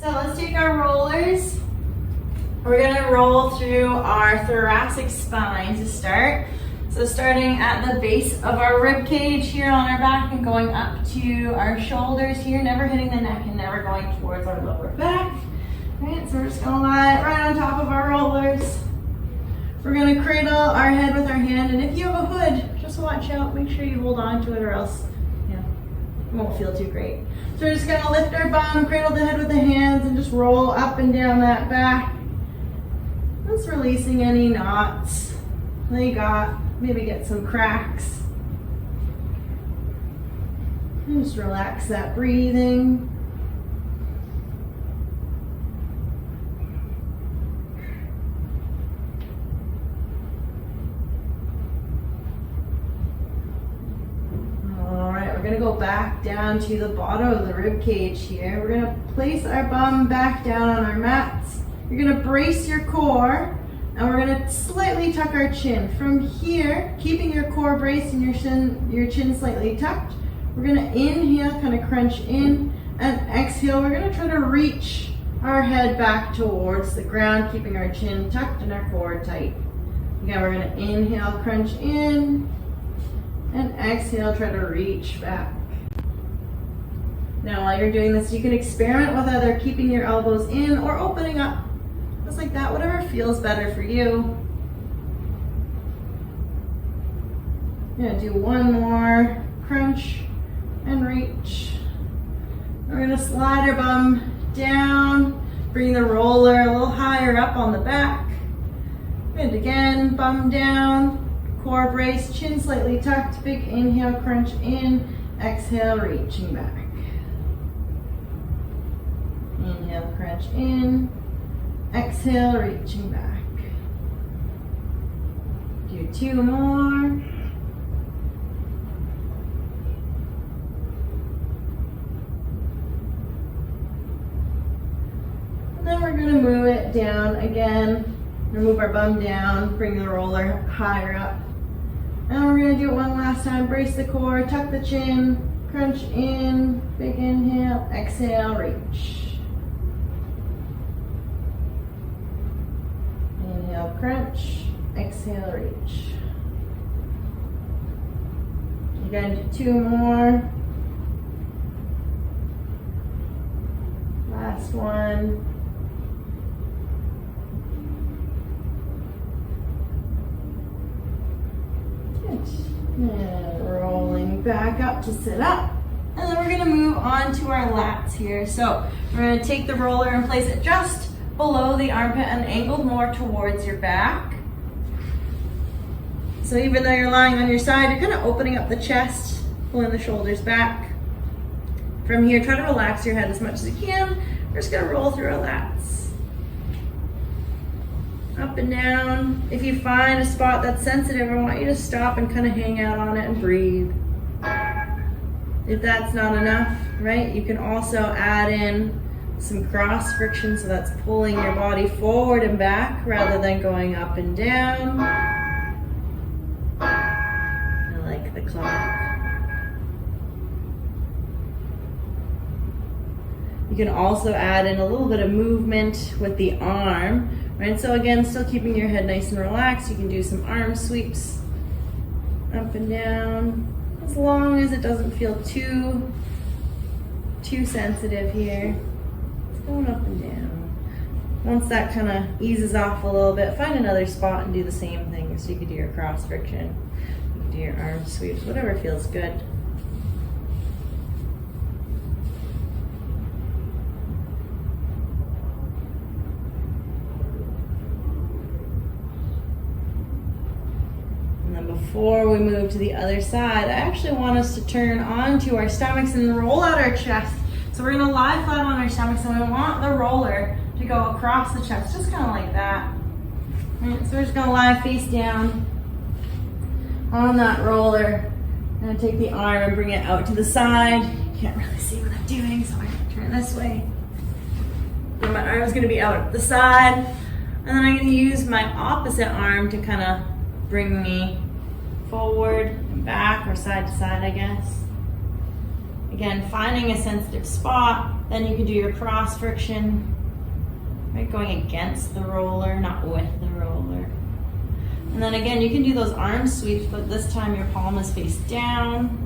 So let's take our rollers. We're gonna roll through our thoracic spine to start. So starting at the base of our rib cage here on our back and going up to our shoulders here, never hitting the neck and never going towards our lower back. Right, so we're just gonna lie right on top of our rollers. We're gonna cradle our head with our hand, and if you have a hood, just watch out, make sure you hold on to it or else, it won't feel too great. So we're just gonna lift our bum, cradle the head with the hands, and just roll up and down that back. Just releasing any knots that you got. Maybe get some cracks. And just relax that breathing. All right, we're gonna go back down to the bottom of the rib cage here. We're gonna place our bum back down on our mats. You're gonna brace your core, and we're gonna slightly tuck our chin. From here, keeping your core braced and your chin slightly tucked, we're gonna inhale, kind of crunch in, and exhale, we're gonna try to reach our head back towards the ground, keeping our chin tucked and our core tight. Again, we're gonna inhale, crunch in, and exhale, try to reach back. Now, while you're doing this, you can experiment with either keeping your elbows in or opening up. Just like that, whatever feels better for you. I'm gonna do one more crunch and reach. We're gonna slide our bum down, bring the roller a little higher up on the back. And again, bum down, core brace, chin slightly tucked, big inhale, crunch in, exhale, reaching back. Inhale, crunch in. Exhale, reaching back. Do two more. And then we're gonna move it down again. Move our bum down, bring the roller higher up. And we're gonna do it one last time. Brace the core, tuck the chin, crunch in, big inhale, exhale, reach. Inhale, crunch, exhale, reach. Again, do two more. Last one. Good. And rolling back up to sit up. And then we're gonna move on to our lats here. So we're gonna take the roller and place it just below the armpit and angled more towards your back. So even though you're lying on your side, you're kind of opening up the chest, pulling the shoulders back. From here, try to relax your head as much as you can. We're just gonna roll through our lats. Up and down. If you find a spot that's sensitive, I want you to stop and kind of hang out on it and breathe. If that's not enough, right, you can also add in some cross friction, so that's pulling your body forward and back rather than going up and down. I like the clock. You can also add in a little bit of movement with the arm, right? So again, still keeping your head nice and relaxed. You can do some arm sweeps up and down, as long as it doesn't feel too sensitive here. Going up and down. Once that kind of eases off a little bit, find another spot and do the same thing. So you could do your cross friction, you could do your arm sweeps, whatever feels good. And then before we move to the other side, I actually want us to turn onto our stomachs and roll out our chest. So we're gonna lie flat on our stomachs, and we want the roller to go across the chest, just kind of like that. Right, so we're just gonna lie face down on that roller. I'm gonna take the arm and bring it out to the side. You can't really see what I'm doing, so I'm gonna turn this way. And my arm's gonna be out at the side. And then I'm gonna use my opposite arm to kind of bring me forward and back, or side to side, I guess. Again, finding a sensitive spot, then you can do your cross friction, right? Going against the roller, not with the roller. And then again, you can do those arm sweeps, but this time your palm is face down.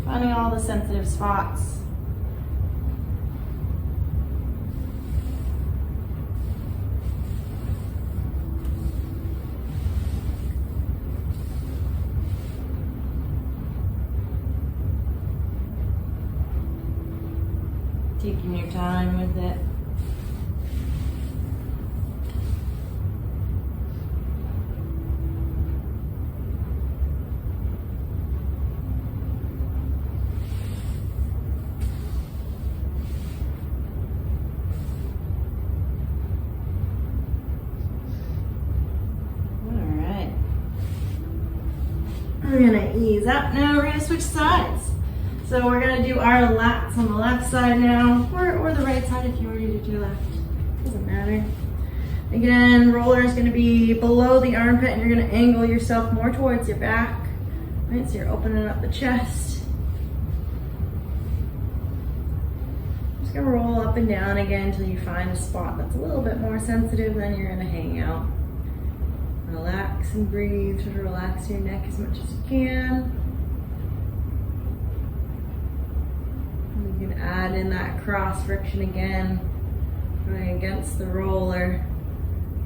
Finding all the sensitive spots. Taking your time with it. We're gonna ease up now. We're gonna switch sides. So we're gonna do our lats on the left side now, or the right side if you already did your left. Doesn't matter. Again, roller is gonna be below the armpit, and you're gonna angle yourself more towards your back. Right, so you're opening up the chest. Just gonna roll up and down again until you find a spot that's a little bit more sensitive, then you're gonna hang out. Relax and breathe. Try to relax your neck as much as you can. And you can add in that cross friction again, going against the roller.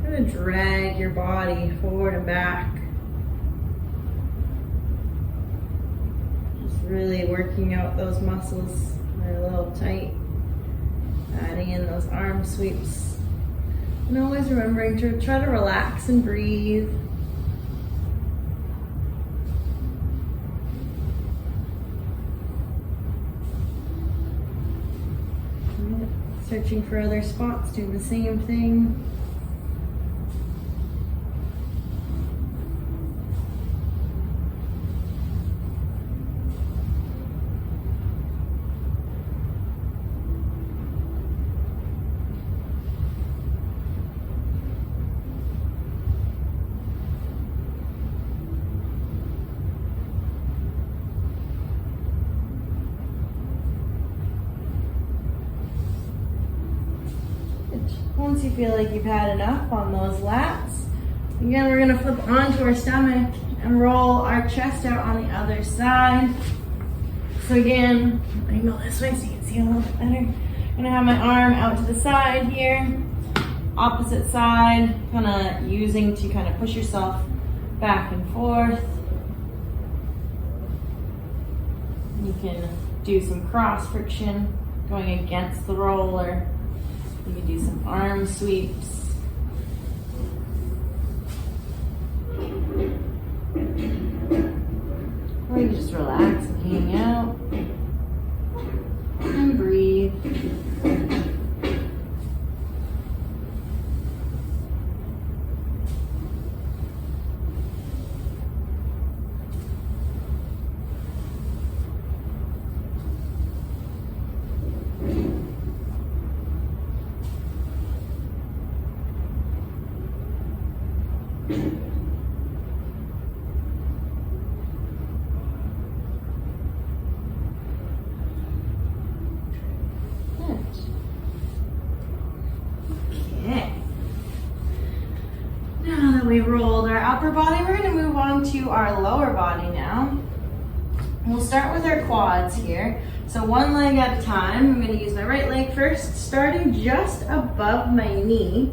Kind of drag your body forward and back. Just really working out those muscles. They're a little tight. Adding in those arm sweeps. And always remembering to try to relax and breathe. Searching for other spots, doing the same thing. Once you feel like you've had enough on those lats, again, we're gonna flip onto our stomach and roll our chest out on the other side. So again, I go this way so you can see a little bit better. I'm gonna have my arm out to the side here, opposite side, kind of using to kind of push yourself back and forth. You can do some cross friction, going against the roller. You can do some arm sweeps. Or you can just relax and hang out and breathe. We've rolled our upper body, we're going to move on to our lower body now. We'll start with our quads here. So one leg at a time. I'm going to use my right leg first, starting just above my knee.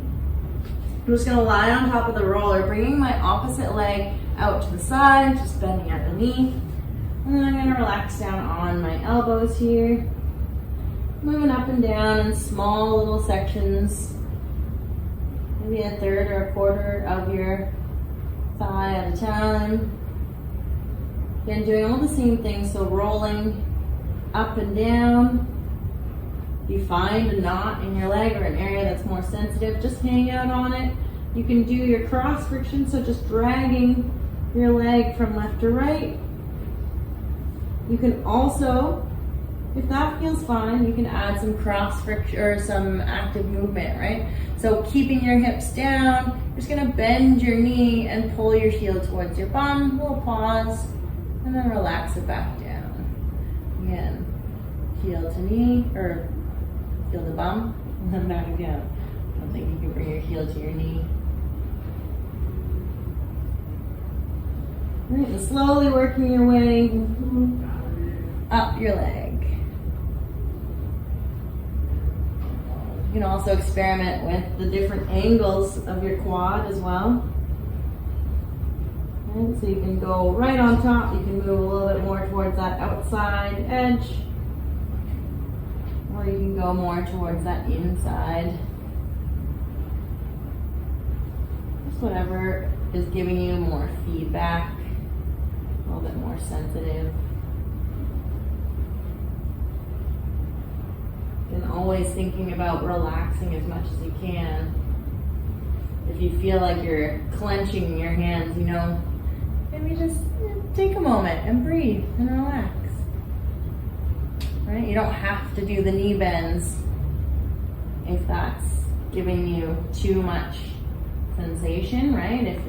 I'm just going to lie on top of the roller, bringing my opposite leg out to the side, just bending at the knee. And then I'm going to relax down on my elbows here. Moving up and down in small little sections. Maybe a third or a quarter of your thigh at a time. Again, doing all the same things, so rolling up and down. If you find a knot in your leg or an area that's more sensitive, just hang out on it. You can do your cross friction, so just dragging your leg from left to right. You can also, if that feels fine, you can add some cross friction or some active movement, right? So keeping your hips down, you're just gonna bend your knee and pull your heel towards your bum. We'll pause, And then relax it back down. Again, heel to knee, or heel to bum, and then back down. I don't think you can bring your heel to your knee. All right, and slowly working your way up your leg. You can also experiment with the different angles of your quad as well. And so you can go right on top, you can move a little bit more towards that outside edge, or you can go more towards that inside. Just whatever is giving you more feedback, a little bit more sensitive. And always thinking about relaxing as much as you can. If you feel like you're clenching your hands, you know, maybe just take a moment and breathe and relax. Right? You don't have to do the knee bends if that's giving you too much sensation, right? If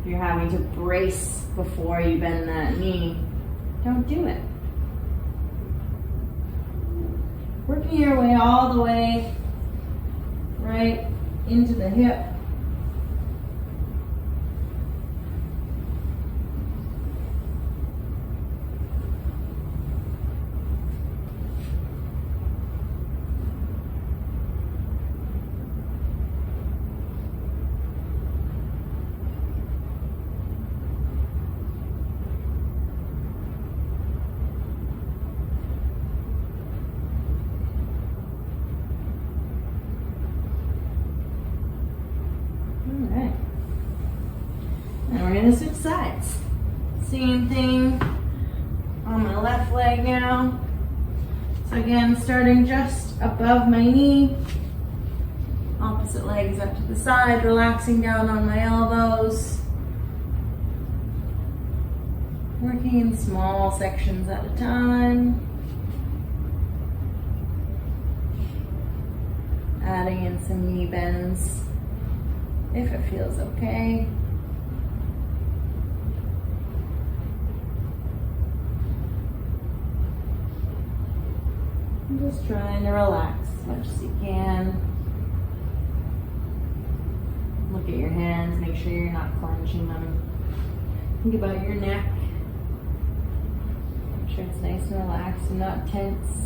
you're having to brace before you bend that knee, don't do it. Working your way all the way right into the hip. We're going to switch sides. Same thing on my left leg now. So again, starting just above my knee. Opposite leg is up to the side, relaxing down on my elbows. Working in small sections at a time. Adding in some knee bends if it feels okay. Just trying to relax as much as you can. Look at your hands, make sure you're not clenching them. Think about your neck. Make sure it's nice and relaxed and not tense.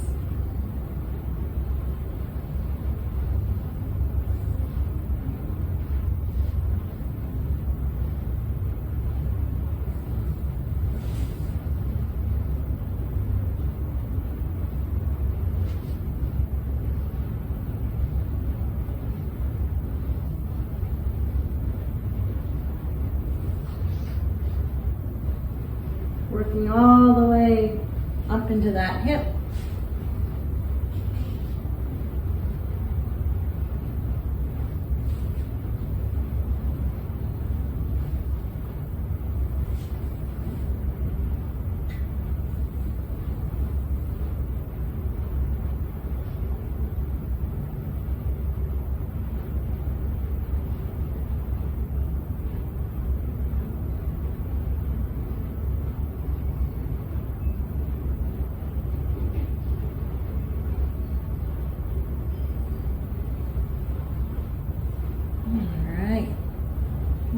Working all the way up into that hip.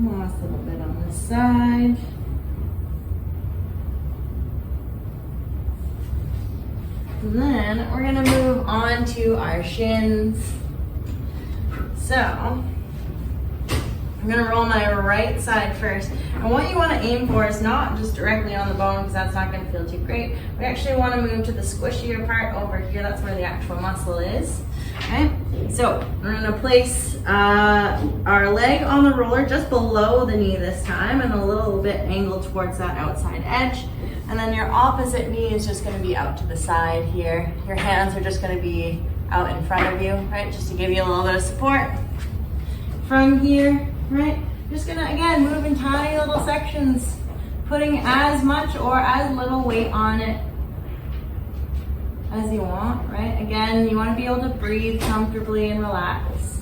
Last little bit on this side. And then we're gonna move on to our shins. So I'm gonna roll my right side first. And what you wanna aim for is not just directly on the bone, because that's not gonna feel too great. We actually wanna move to the squishier part over here. That's where the actual muscle is. Okay, so we're gonna place our leg on the roller just below the knee this time, and a little bit angled towards that outside edge. And then your opposite knee is just gonna be out to the side here. Your hands are just gonna be out in front of you, right? Just to give you a little bit of support. From here, right? Just gonna, again, move in tiny little sections, putting as much or as little weight on it as you want, right? Again, you want to be able to breathe comfortably and relax.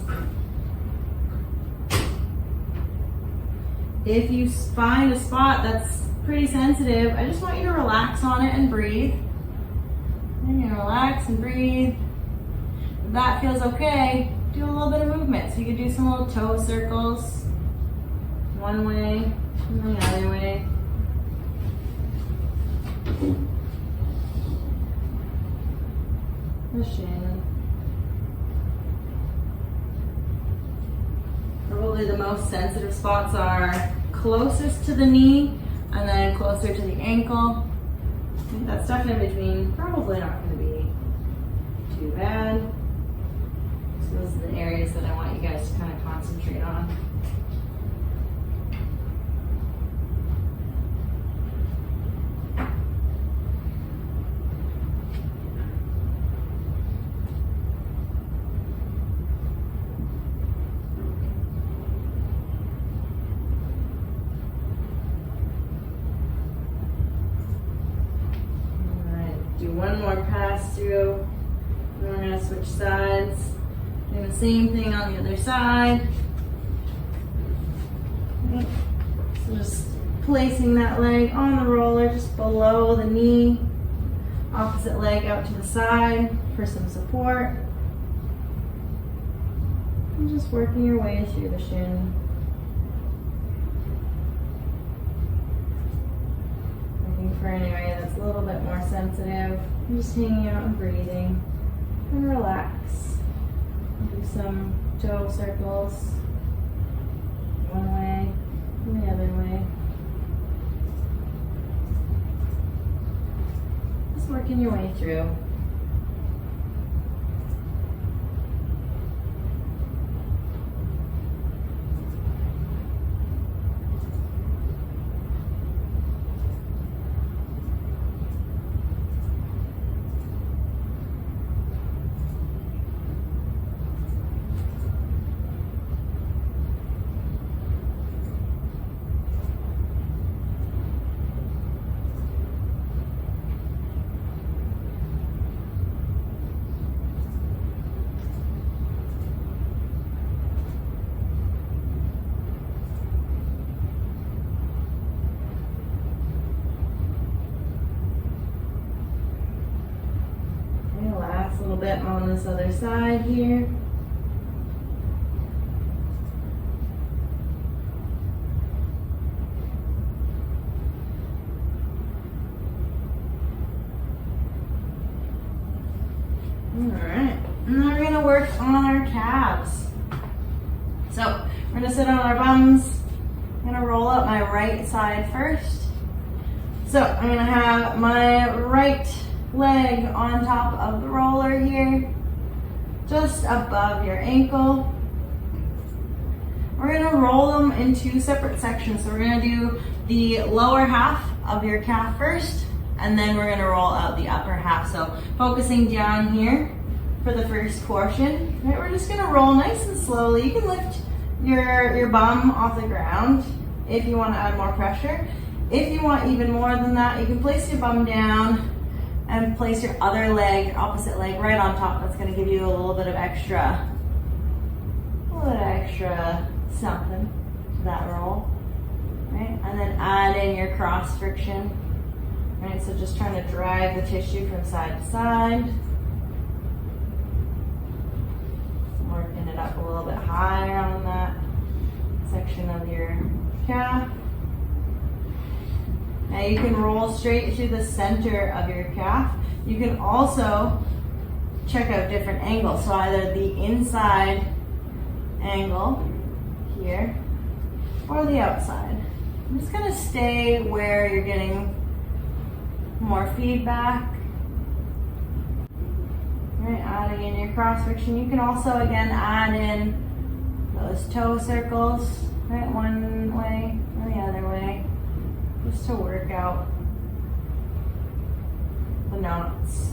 If you find a spot that's pretty sensitive, I just want you to relax on it and breathe. And you relax and breathe. If that feels okay, do a little bit of movement. So you could do some little toe circles, one way and the other way. The shin. Probably the most sensitive spots are closest to the knee and then closer to the ankle. That stuff in between, probably not going to be too bad. So those are the areas that I want you guys to kind of concentrate on. One more pass through. Then we're going to switch sides. Doing the same thing on the other side. Okay. So just placing that leg on the roller just below the knee. Opposite leg out to the side for some support. And just working your way through the shin. For an area that's a little bit more sensitive, I'm just hanging out and breathing and relax. Do some toe circles, one way and the other way. Just working your way through. A little bit on this other side here. Alright, and then we're going to work on our calves. So we're going to sit on our bums. I'm going to roll up my right side first. So I'm going to have my right leg on top of the roller here, just above your ankle. We're going to roll them in two separate sections. So we're going to do the lower half of your calf first, and then we're going to roll out the upper half. So focusing down here for the first portion. Right, we're just going to roll nice and slowly. You can lift your bum off the ground if you want to add more pressure. If you want even more than that, you can place your bum down and place your other leg, opposite leg, right on top. That's going to give you a little bit of extra something to that roll, right? And then add in your cross friction, right? So just trying to drive the tissue from side to side. Working it up a little bit higher on that section of your calf. Now you can roll straight through the center of your calf. You can also check out different angles. So either the inside angle here or the outside. I'm just gonna stay where you're getting more feedback. Right, adding in your cross friction. You can also again add in those toe circles, right, one way or the other way, just to work out the knots.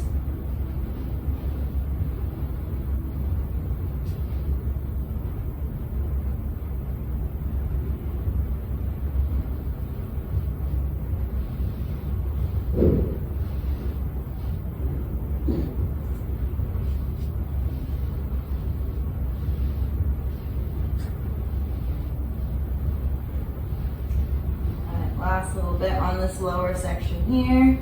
Last little bit on this lower section here.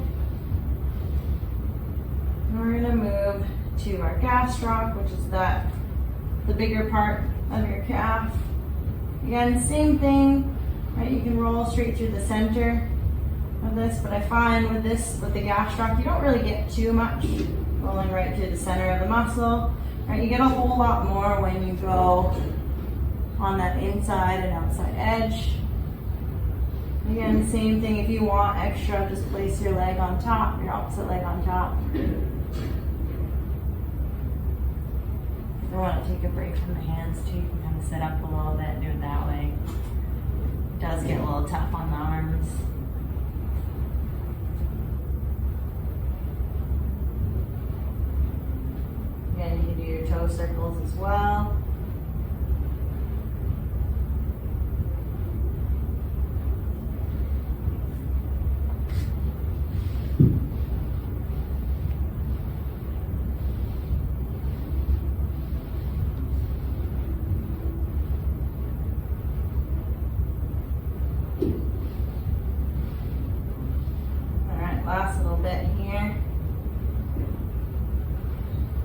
And we're gonna move to our gastroc, which is the bigger part of your calf. Again, same thing, right? You can roll straight through the center of this, but I find with the gastroc, you don't really get too much rolling right through the center of the muscle, right? You get a whole lot more when you go on that inside and outside edge. Again, same thing, if you want extra, just place your leg on top, your opposite leg on top. If you want to take a break from the hands too, you can kind of sit up a little bit and do it that way. It does get a little tough on the arms. Again, you can do your toe circles as well. Last little bit here.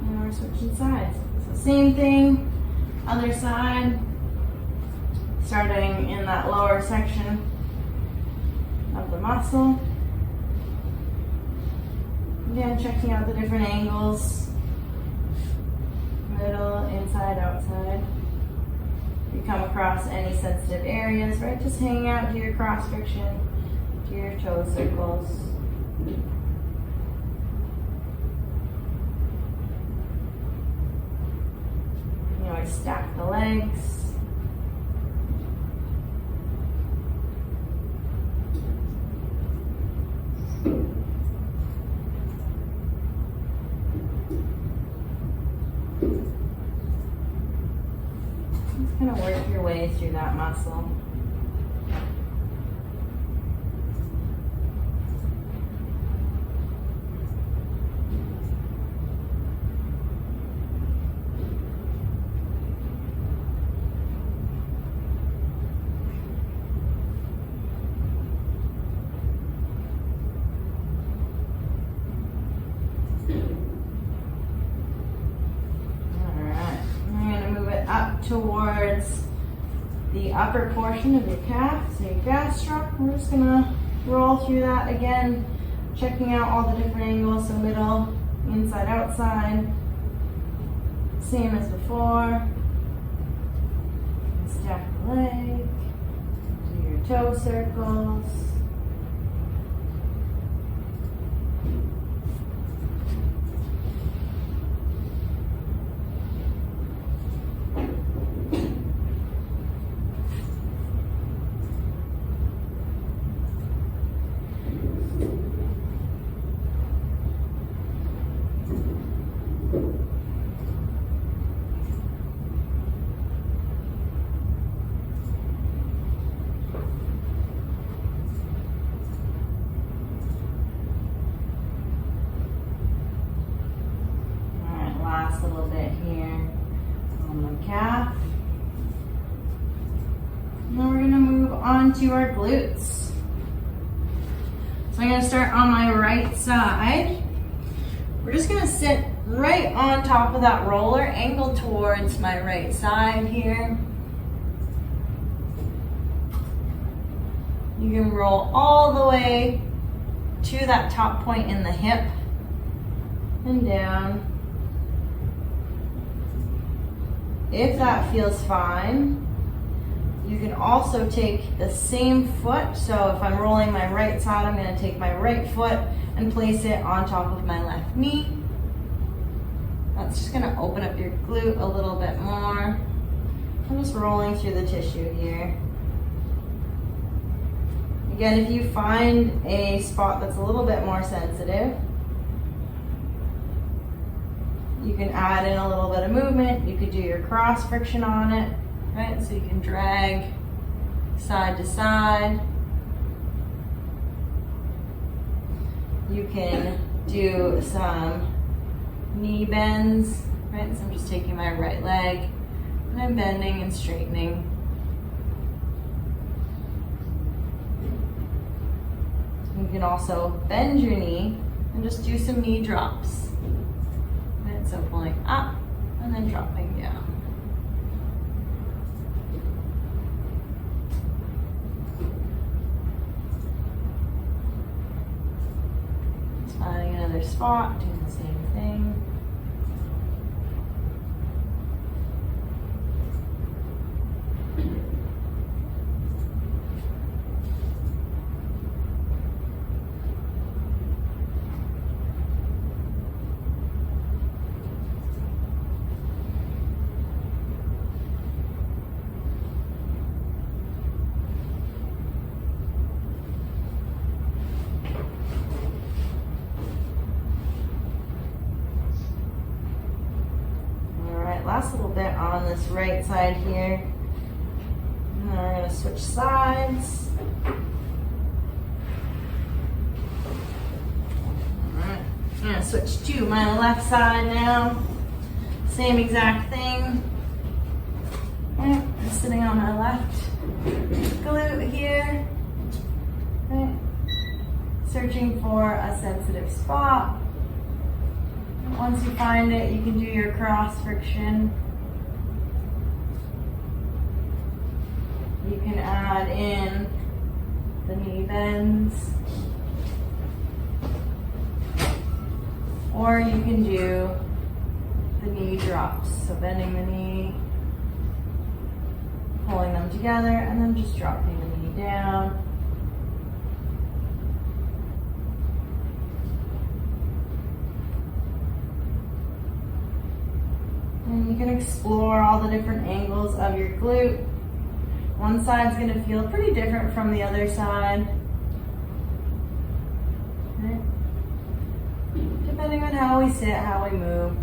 And we're switching sides. So same thing, other side. Starting in that lower section of the muscle. Again, checking out the different angles. Middle, inside, outside. If you come across any sensitive areas, right, just hang out, do your cross friction, do your toe circles. You always stack the legs. Just kind of work your way through that muscle. Towards the upper portion of your calf, so your gastroc. We're just gonna roll through that again, checking out all the different angles, so middle, inside, outside, same as before. Stack the leg, do your toe circles. A little bit here on the calf. And then we're going to move on to our glutes. So I'm going to start on my right side. We're just going to sit right on top of that roller, angled towards my right side here. You can roll all the way to that top point in the hip and down. If that feels fine, you can also take the same foot. So if I'm rolling my right side, I'm going to take my right foot and place it on top of my left knee. That's just going to open up your glute a little bit more. I'm just rolling through the tissue here. Again, if you find a spot that's a little bit more sensitive, you can add in a little bit of movement. You could do your cross friction on it, right? So you can drag side to side. You can do some knee bends, right? So I'm just taking my right leg and I'm bending and straightening. You can also bend your knee and just do some knee drops. Right, so pulling up and then dropping down. Just finding another spot, doing the same thing. Last little bit on this right side here. And then we're going to switch sides. Alright, I'm going to switch to my left side now. Same exact thing. Right, I'm sitting on my left glute here. Right. Searching for a sensitive spot. Once you find it, you can do your cross friction. You can add in the knee bends. Or you can do the knee drops. So bending the knee, pulling them together, and then just dropping the knee down. And you can explore all the different angles of your glute. One side's going to feel pretty different from the other side. Right. Depending on how we sit, how we move.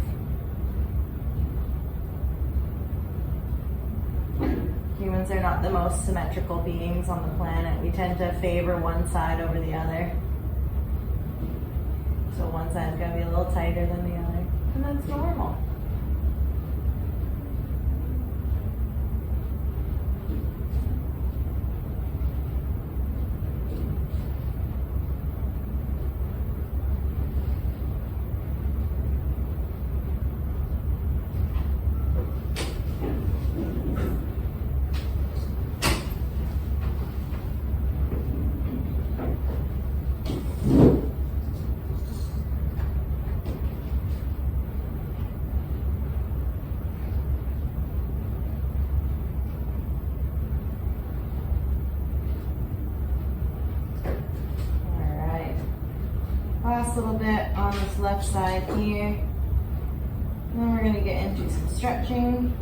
Humans are not the most symmetrical beings on the planet. We tend to favor one side over the other. So one side's going to be a little tighter than the other. And that's normal. Last little bit on this left side here. And then we're going to get into some stretching.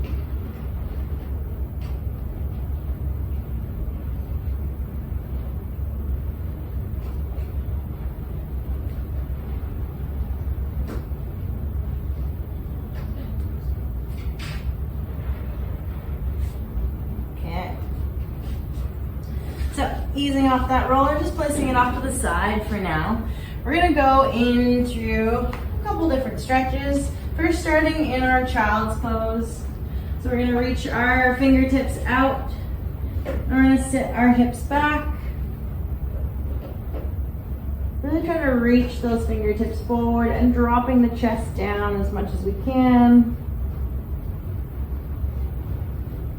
Okay. So easing off that roller, just placing it off to the side for now. We're going to go into a couple different stretches. First, starting in our child's pose. So we're going to reach our fingertips out. We're going to sit our hips back. Really try to reach those fingertips forward and dropping the chest down as much as we can.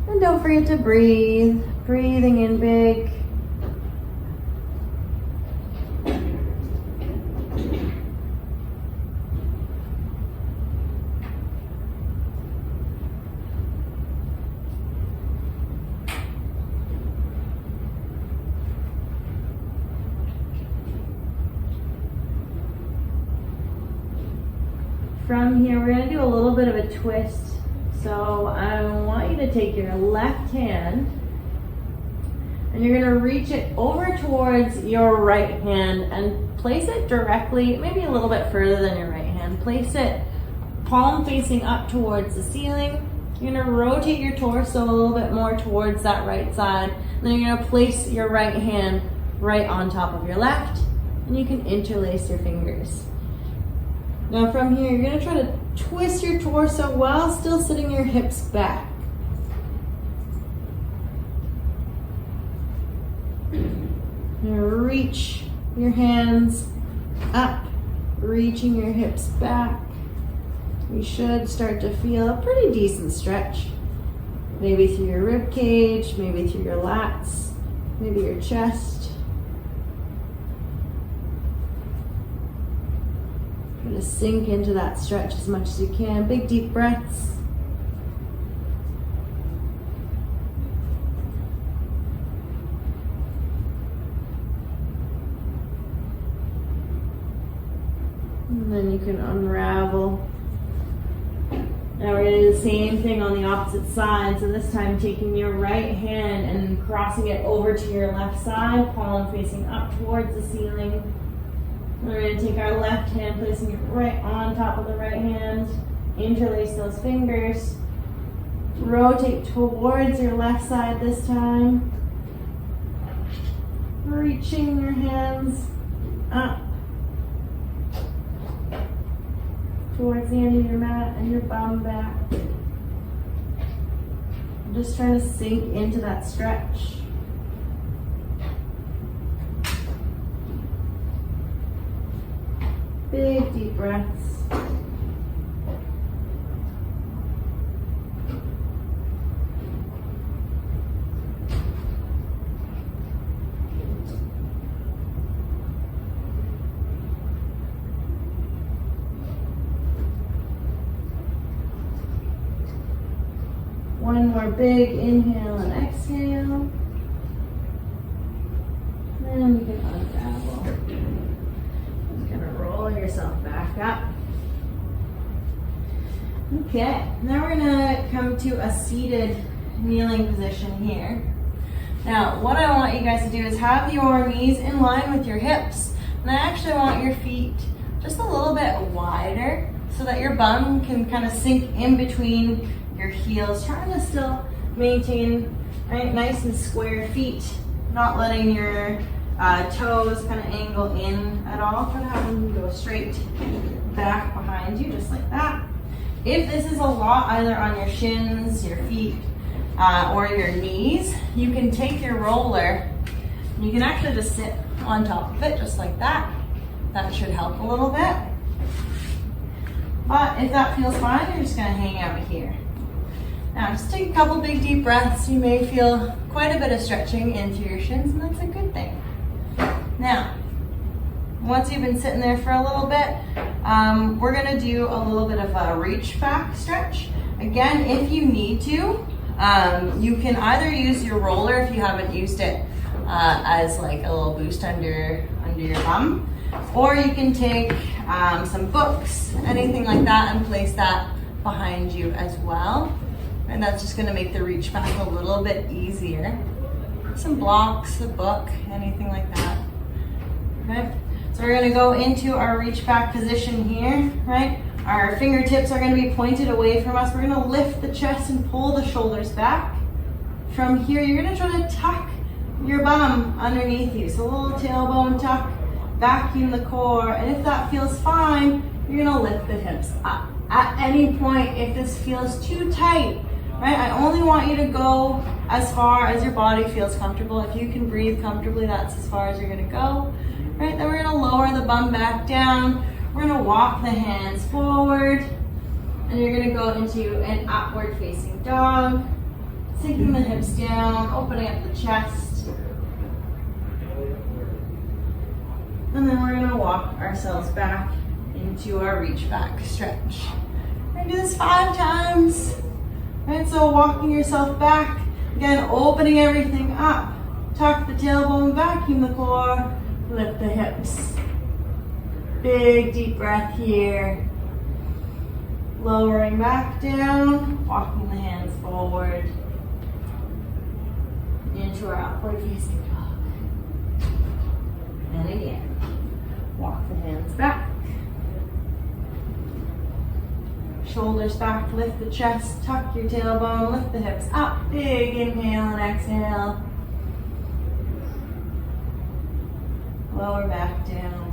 And don't forget to breathe. Breathing in big. From here, we're going to do a little bit of a twist. So I want you to take your left hand and you're going to reach it over towards your right hand and place it directly, maybe a little bit further than your right hand. Place it palm facing up towards the ceiling. You're going to rotate your torso a little bit more towards that right side. And then you're going to place your right hand right on top of your left, and you can interlace your fingers. Now from here, you're going to try to twist your torso while still sitting your hips back. You're going to reach your hands up, reaching your hips back. You should start to feel a pretty decent stretch. Maybe through your rib cage, maybe through your lats, maybe your chest. Try to sink into that stretch as much as you can. Big deep breaths. And then you can unravel. Now we're going to do the same thing on the opposite side. So this time taking your right hand and crossing it over to your left side, palm facing up towards the ceiling. We're going to take our left hand, placing it right on top of the right hand. Interlace those fingers. Rotate towards your left side this time. Reaching your hands up towards the end of your mat and your bum back. I'm just trying to sink into that stretch. Big deep breaths. One more big inhale and exhale. And you can unravel. Just gonna roll yourself back up. Okay, now we're gonna come to a seated kneeling position here. Now, what I want you guys to do is have your knees in line with your hips. And I actually want your feet just a little bit wider so that your bum can kind of sink in between your heels, trying to still maintain nice and square feet, not letting your toes kind of angle in at all. Try to have them go straight back behind you, just like that. If this is a lot either on your shins, your feet, or your knees, you can take your roller and you can actually just sit on top of it, just like that. That should help a little bit. But if that feels fine, you're just gonna hang out here. Now just take a couple big deep breaths. You may feel quite a bit of stretching into your shins, and that's a good thing. Now, once you've been sitting there for a little bit, we're gonna do a little bit of a reach back stretch. Again, if you need to, you can either use your roller if you haven't used it as like a little boost under your bum, or you can take some books, anything like that, and place that behind you as well. And that's just gonna make the reach back a little bit easier. Some blocks, a book, anything like that. Okay, so we're gonna go into our reach back position here, right? Our fingertips are gonna be pointed away from us. We're gonna lift the chest and pull the shoulders back. From here, you're gonna try to tuck your bum underneath you. So a little tailbone tuck, vacuum the core, and if that feels fine, you're gonna lift the hips up. At any point, if this feels too tight, right, I only want you to go as far as your body feels comfortable. If you can breathe comfortably, that's as far as you're gonna go. Right, then we're gonna lower the bum back down. We're gonna walk the hands forward, and you're gonna go into an upward facing dog, sinking the hips down, opening up the chest. And then we're gonna walk ourselves back into our reach back stretch. We're gonna do this 5 times. Right, so walking yourself back, again, opening everything up. Tuck the tailbone, vacuum the core, lift the hips. Big deep breath here. Lowering back down, walking the hands forward into our upward facing dog. And again, walk the hands back. Shoulders back, lift the chest, tuck your tailbone, lift the hips up. Big inhale and exhale. Lower back down.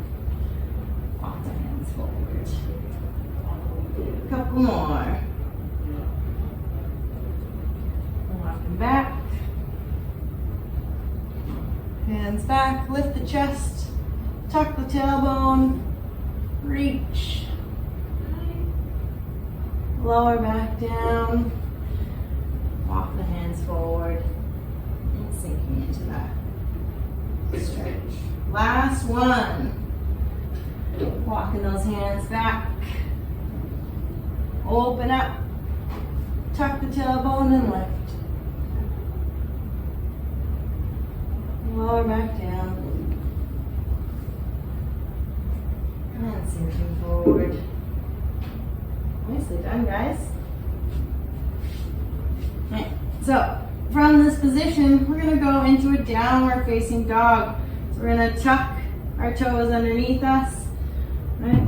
Walk the hands forward. A couple more. Walking back. Hands back, lift the chest, tuck the tailbone, reach, lower back down, walk the hands forward, and sinking into that stretch. Last one. Walking those hands back, open up, tuck the tailbone and lift. Lower back down. And sinking forward. Nicely done, guys. Okay, so from this position, we're going to go into a downward facing dog. So we're going to tuck our toes underneath us. Right?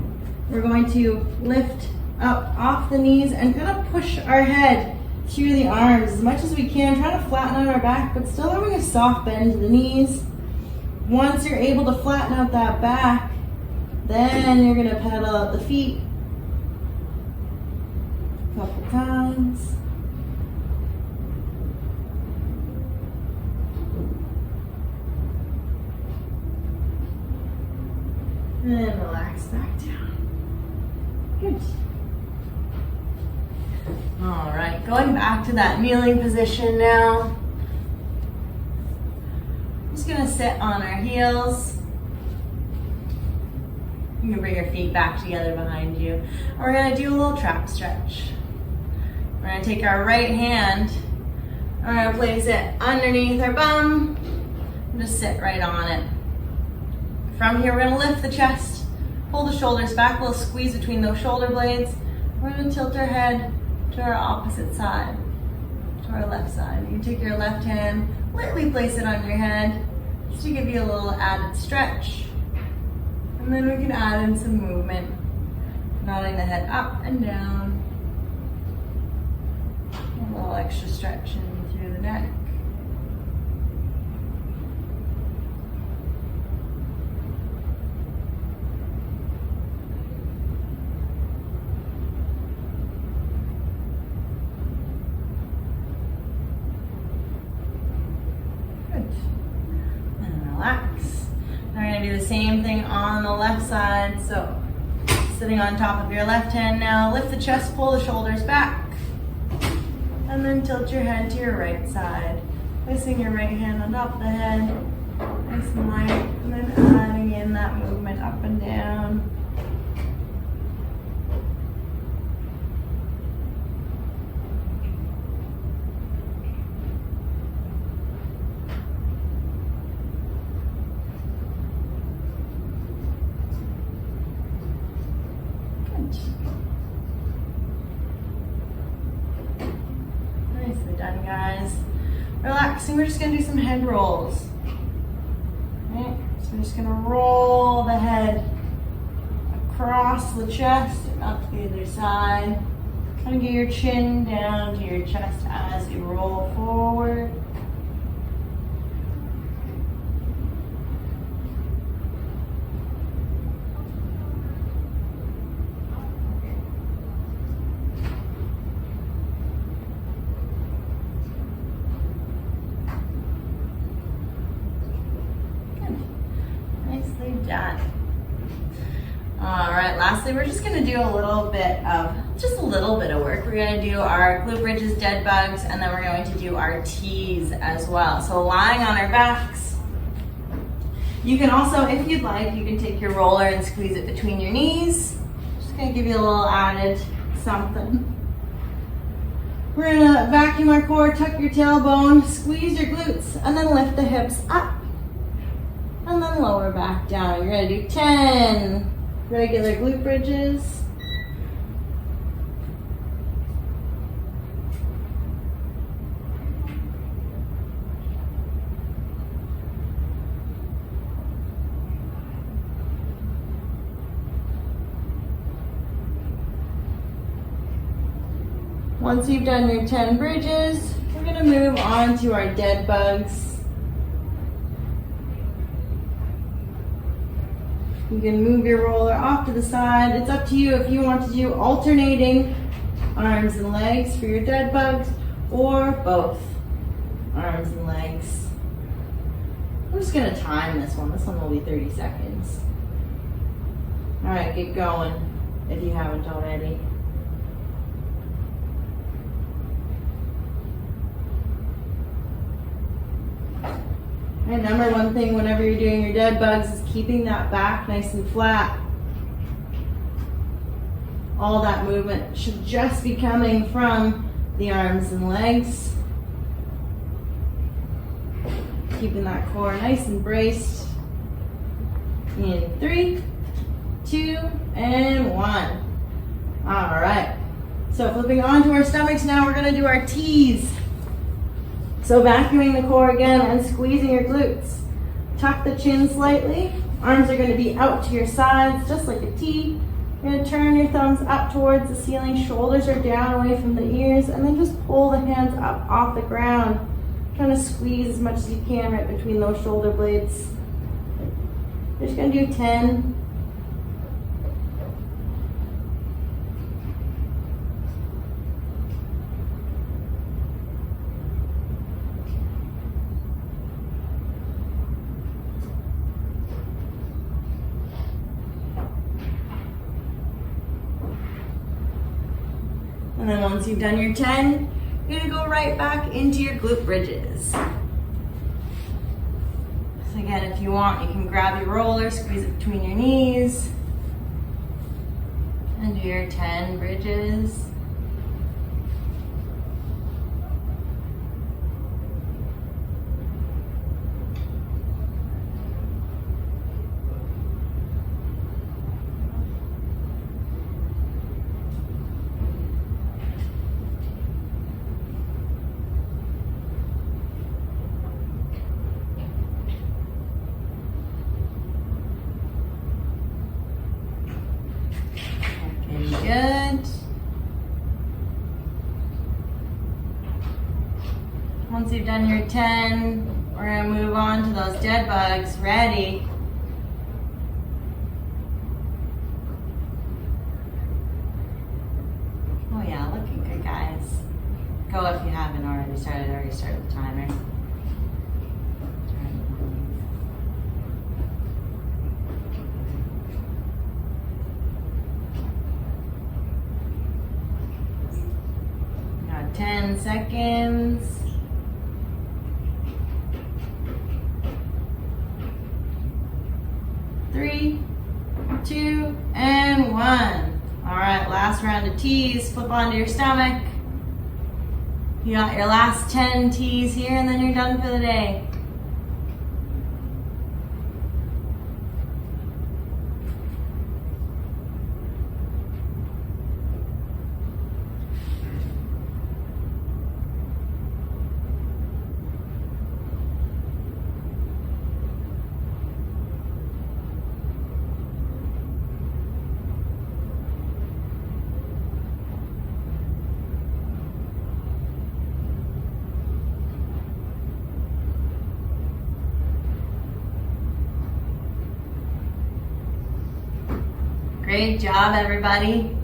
We're going to lift up off the knees and kind of push our head through the arms as much as we can, trying to flatten out our back, but still having a soft bend to the knees. Once you're able to flatten out that back, then you're going to pedal out the feet a couple times. And relax back down. Good. All right, going back to that kneeling position now. Just gonna sit on our heels. You can bring your feet back together behind you. And we're gonna do a little trap stretch. We're gonna take our right hand, and we're gonna place it underneath our bum, and just sit right on it. From here, we're gonna lift the chest, pull the shoulders back, a little squeeze between those shoulder blades. We're gonna tilt our head to our opposite side, to our left side. You can take your left hand, lightly place it on your head, just to give you a little added stretch. And then we can add in some movement, nodding the head up and down. A little extra stretching through the neck. Relax. Now we're going to do the same thing on the left side. So sitting on top of your left hand now, lift the chest, pull the shoulders back, and then tilt your head to your right side. Placing your right hand on top of the head, nice and light, and then adding in that movement up and down. Nicely done, guys. Relaxing, we're just gonna do some head rolls. Right? So we're just gonna roll the head across the chest and up the other side. Kind of get your chin down to your chest as you roll forward. Done. All right, lastly, we're just gonna do a little bit of work. We're gonna do our glute bridges, dead bugs, and then we're going to do our T's as well. So lying on our backs. You can also, if you'd like, you can take your roller and squeeze it between your knees. Just gonna give you a little added something. We're gonna vacuum our core, tuck your tailbone, squeeze your glutes, and then lift the hips up. And then lower back down. You're gonna do 10 regular glute bridges. Once you've done your 10 bridges, we're gonna move on to our dead bugs. You can move your roller off to the side. It's up to you if you want to do alternating arms and legs for your dead bugs or both arms and legs. I'm just gonna time this one. This one will be 30 seconds. All right, get going if you haven't already. And number one thing whenever you're doing your dead bugs is keeping that back nice and flat. All that movement should just be coming from the arms and legs. Keeping that core nice and braced. In 3, 2, and 1. All right. So flipping onto our stomachs now, we're gonna do our T's. So vacuuming the core again and squeezing your glutes. Tuck the chin slightly. Arms are gonna be out to your sides, just like a T. You're gonna turn your thumbs up towards the ceiling, shoulders are down away from the ears, and then just pull the hands up off the ground. Trying to squeeze as much as you can right between those shoulder blades. You're just gonna do 10. And then once you've done your 10, you're gonna go right back into your glute bridges. So again, if you want, you can grab your roller, squeeze it between your knees, and do your 10 bridges. Good. Once you've done your 10, we're gonna move on to those dead bugs. Ready? Oh yeah, looking good, guys. Go if you haven't already started. I already started the timer. Got 10 seconds. Three, 2, and 1. All right, last round of T's. Flip onto your stomach. You got your last 10 T's here, and then you're done for the day. Great job, everybody.